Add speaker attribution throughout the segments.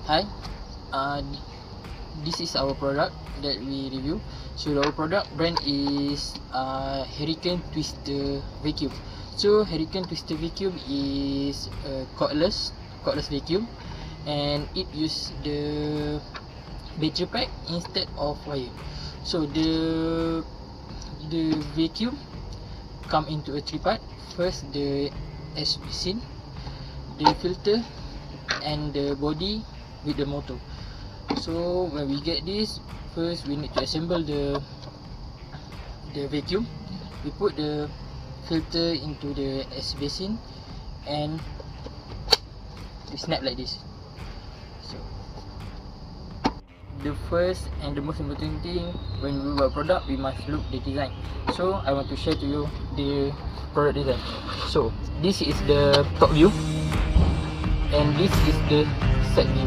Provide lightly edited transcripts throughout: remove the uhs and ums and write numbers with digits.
Speaker 1: Hi, uh, this is our product that we review. So our product brand is Hericaine Twister Vacuum. So Hericaine Twister Vacuum is a cordless vacuum, and it use the battery pack instead of wire. So the vacuum come into a three part. First, the S basin, the filter, and the body with the motor. So when we get this, first we need to assemble the vacuum. We put the filter into the S basin and we snap like this. So the first and the most important thing when we buy product, we must look the design. So I want to share to you the product design. So this is the top view and this is the side view.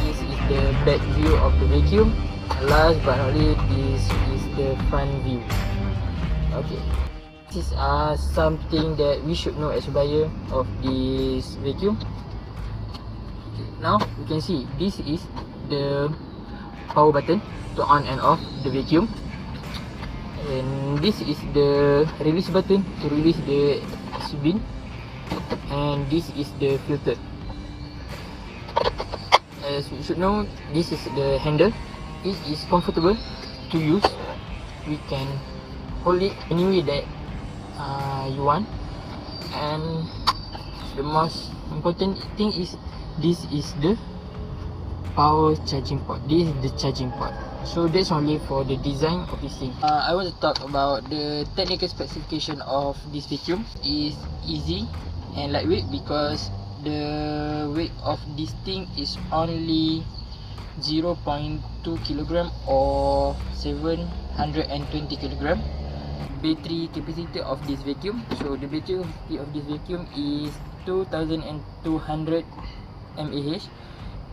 Speaker 1: This is the back view of the vacuum. Last but not least, this is the front view. Okay, this is something that we should know as a buyer of this vacuum. Okay, now you can see this is the power button to on and off the vacuum, and this is the release button to release the bin, and this is the filter. As you should know, this is the handle. It is comfortable to use. We can hold it any way that you want, and the most important thing is this is the power charging port. This is the charging port. So that's only for the design of this thing. I want to talk about the technical specification of this vacuum. Is easy and lightweight because the weight of this thing is only 0.2 kg or 720 kg. Battery capacity of this vacuum. So the battery capacity of this vacuum is 2200 mAh,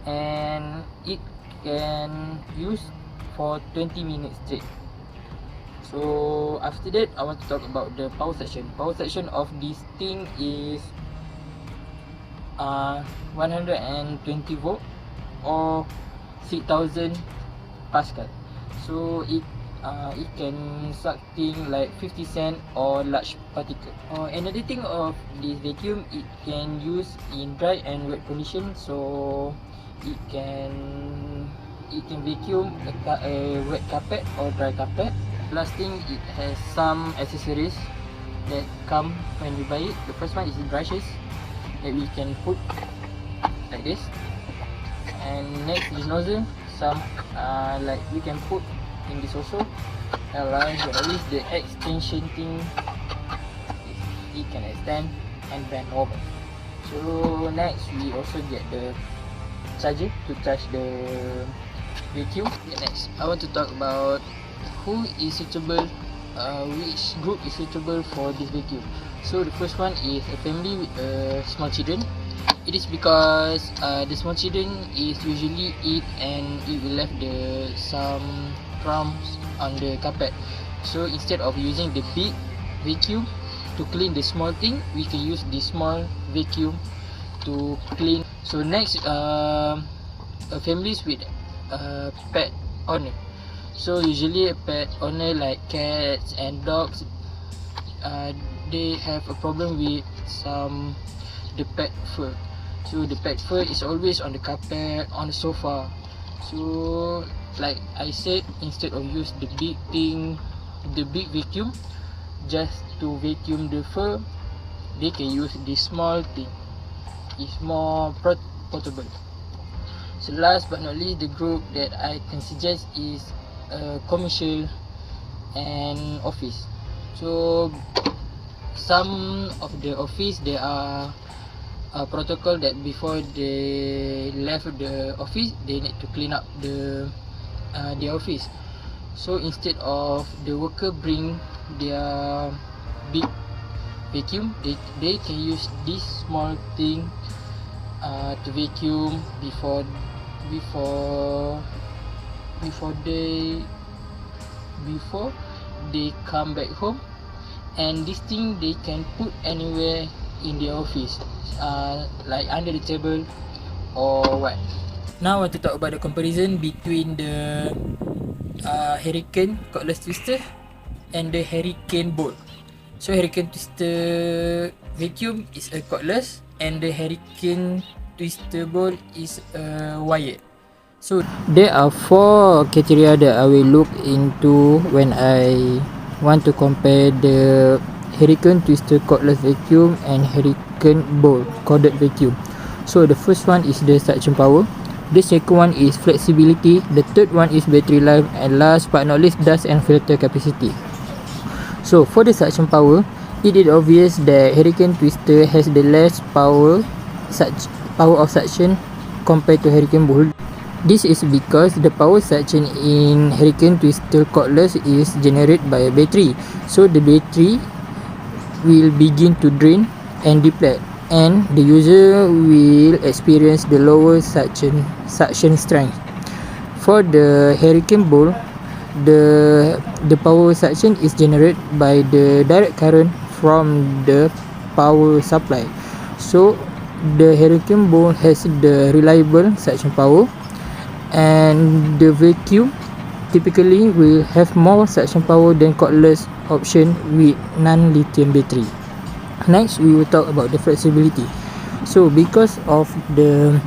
Speaker 1: and it can use for 20 minutes straight. So after that, I want to talk about the power section. Power section of this thing is 120 volt or 6000 Pascal. So it can suck thing like 50 cent or large particle. Another thing of this vacuum, it can use in dry and wet condition. So it can vacuum a wet carpet or dry carpet. Last thing, it has some accessories that come when we buy it. The first one is the brushes that we can put like this, and next is nozzle. Some like we can put in this also. And last but not least, the extension thing, it can extend and bend over. So next, we also get the charger to charge the vacuum. Next, I want to talk about who is suitable, which group is suitable for this vacuum. So the first one is a family with small children. It is because the small children is usually eat and it will left some crumbs on the carpet. So instead of using the big vacuum to clean the small thing, we can use the small vacuum to clean. So next, families with pet owner. So usually a pet owner like cats and dogs, they have a problem with the pet fur. So the pet fur is always on the carpet, on the sofa. So like I said, instead of use the big thing, the big vacuum just to vacuum the fur, they can use this small thing. It's more portable. So last but not least, the group that I can suggest is commercial and office. So some of the office, there are a protocol that before they left the office, they need to clean up the office. So instead of the worker bring their big vacuum, they can use this small thing to vacuum before they come back home. And this thing they can put anywhere in the office, like under the table or what? Now I want to talk about the comparison between the Hericaine cordless twister and the Hericaine bowl. So Hericaine twister vacuum is a cordless and the Hericaine twister bowl is wired. So there are 4 criteria that I will look into when I want to compare the Hericaine twister cordless vacuum and Hericaine bowl corded vacuum. So the first one is the suction power. The second one is flexibility. The third one is battery life, and last but not least, dust and filter capacity. So for the suction power, it is obvious that Hericaine twister has the less power of suction compared to Hericaine bowl. This is because the power suction in Hericaine twister cordless is generated by a battery. So the battery will begin to drain and deplete, and the user will experience the lower suction strength. For the Hericaine bowl, the power suction is generated by the direct current from the power supply. So the Hericaine bowl has the reliable suction power, and the vacuum typically will have more suction power than cordless option with non-lithium battery. Next, we will talk about the flexibility. So because of the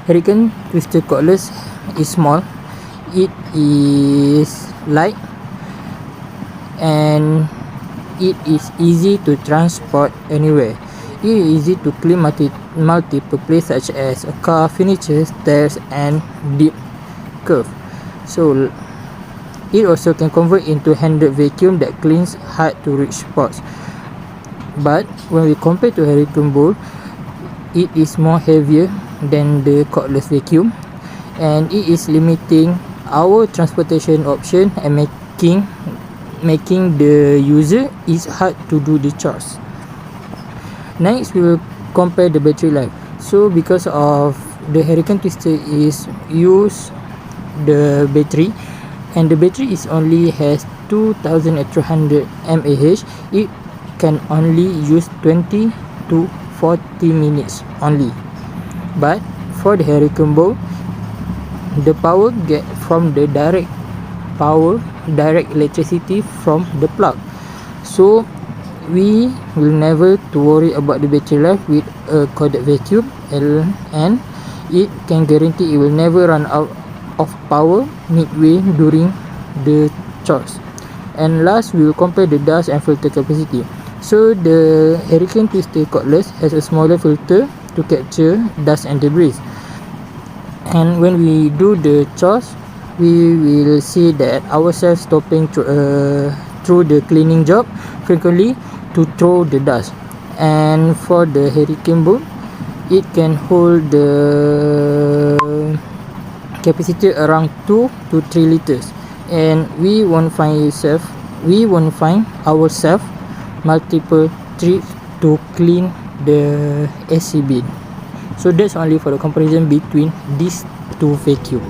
Speaker 1: Hericaine twister cordless is small, it is light, and it is easy to transport anywhere. It is easy to clean multiple places such as a car, furniture, stairs, and deep curve. So it also can convert into handheld vacuum that cleans hard to reach spots. But when we compare to Hericaine bowl, it is more heavier than the cordless vacuum, and it is limiting our transportation option and making the user is hard to do the chores. Next, we will compare the battery life. So because of the Hericaine twister is use the battery, and the battery is only has 2300 mAh, it can only use 20 to 40 minutes only. But for the Hericaine bowl, the power get from the direct electricity from the plug. So we will never to worry about the battery life with a corded vacuum, and it can guarantee it will never run out of power midway during the chores. And last, we will compare the dust and filter capacity. So the Hericaine twister cordless has a smaller filter to capture dust and debris, and when we do the chores, we will see that ourselves stopping through the cleaning job frequently to throw the dust. And for the Hericaine bowl, it can hold the capacity around 2 to 3 liters, and we won't find ourselves multiple trips to clean the AC bin. So that's only for the comparison between these two vacuum.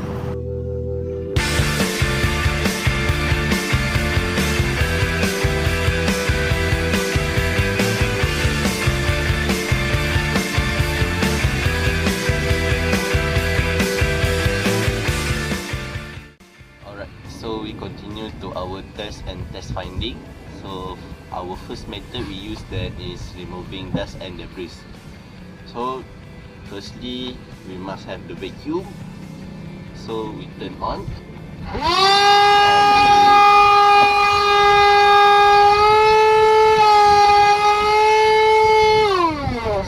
Speaker 2: So we continue to our test and test finding. So our first method we use that is removing dust and debris. So firstly, we must have the vacuum. So we turn on.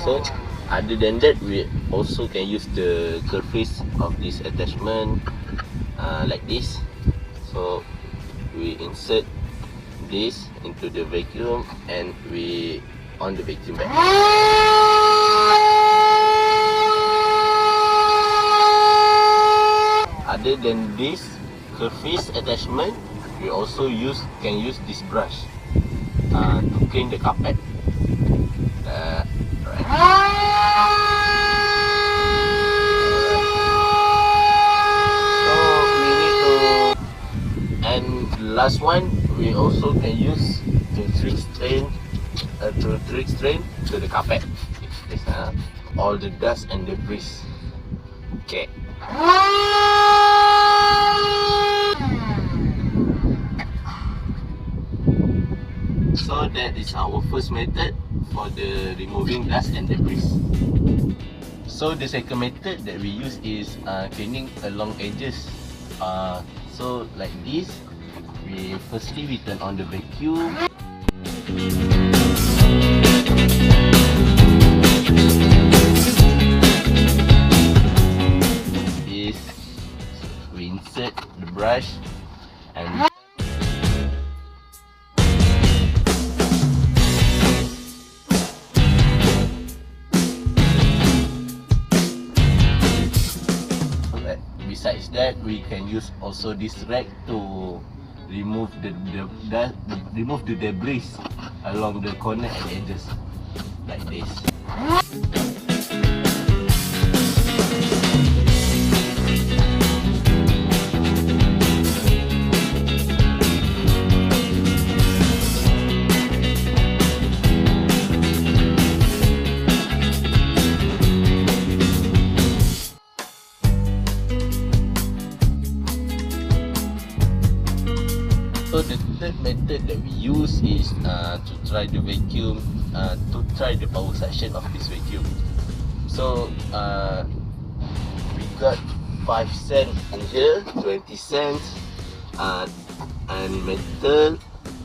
Speaker 2: So other than that, we also can use the surface of this attachment like this. So we insert this into the vacuum and we on the vacuum bag. Other than this surface attachment, we also can use this brush to clean the carpet. Last one, we also can use to trick strain to the carpet. All the dust and debris. Okay. So that is our first method for the removing dust and debris. So the second method that we use is cleaning along edges. So like this, firstly we turn on the vacuum. This, we insert the brush and besides that, we can use also this rag to remove the debris along the corner and edges, like this. So the third method that we use is to try the vacuum, to try the power suction of this vacuum. So we got 5 cents in here, 20 cents, and metal,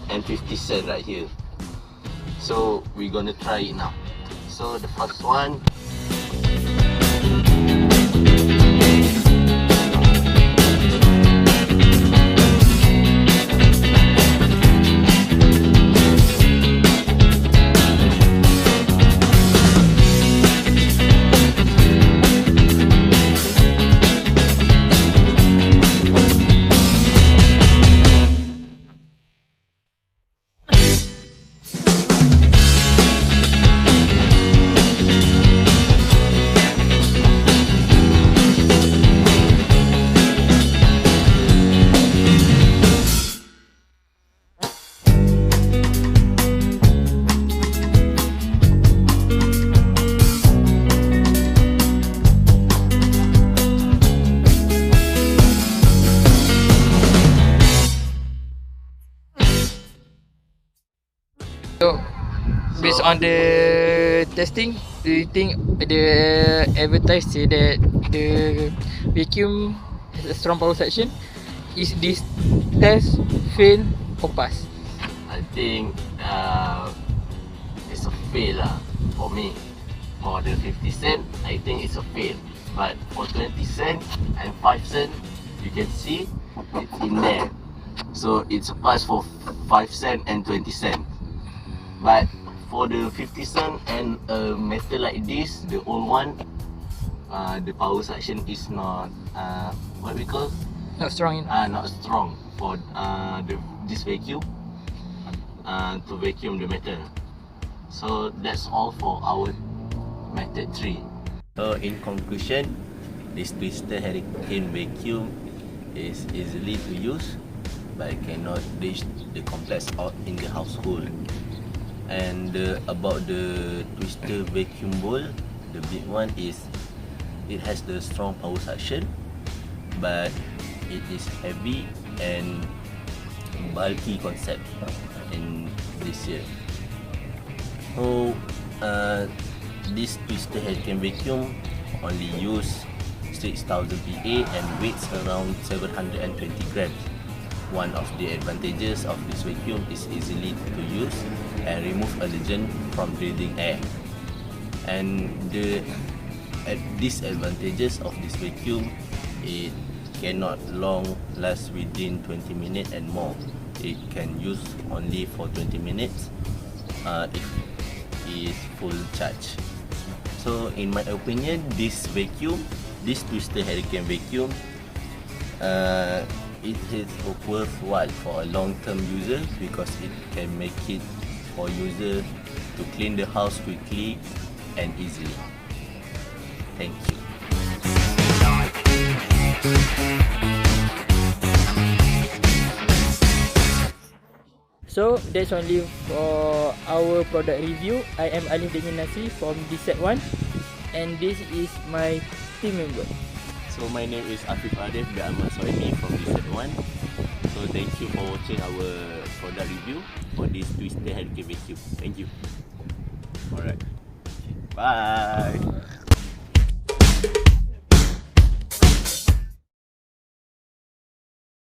Speaker 2: and 50 cents right here. So we're gonna try it now. So the first one.
Speaker 1: So, based on the testing, do you think the advertise say that the vacuum has a strong power suction? Is this test fail or pass?
Speaker 2: I think it's a fail lah for me. For the 50 cent, I think it's a fail. But for 20 cent and 5 cent, you can see it's in there. So it's a pass for 5 cent and 20 cent. But for the 50 cent and metal like this, the old one, the power suction is not what we call?
Speaker 1: Not strong enough.
Speaker 2: Not strong for this vacuum to vacuum the metal. So that's all for our method 3. So in conclusion, this twister Hericaine vacuum is easily to use, but cannot reach the complex out in the household. And about the twister vacuum bowl, the big one is it has the strong power suction, but it is heavy and bulky concept in this year. So this twister Hericaine vacuum only use 6000 PA and weighs around 720 grams. One of the advantages of this vacuum is easily to use and remove allergen from breathing air. And the disadvantages of this vacuum, it cannot long last within 20 minutes and more. It can use only for 20 minutes if it is full charge. So in my opinion, this twister Hericaine vacuum, it is worthwhile for a long-term user because it can make it for user to clean the house quickly and easily. Thank you.
Speaker 1: So that's only for our product review. I am ALIF from this set 1, and this is my team member.
Speaker 3: So my name is AFIF Arif bin Ahmad SUHAIMI from Research 1. So thank you for watching our product review for this twisted Hericaine vacuum. Thank you. Alright. Bye.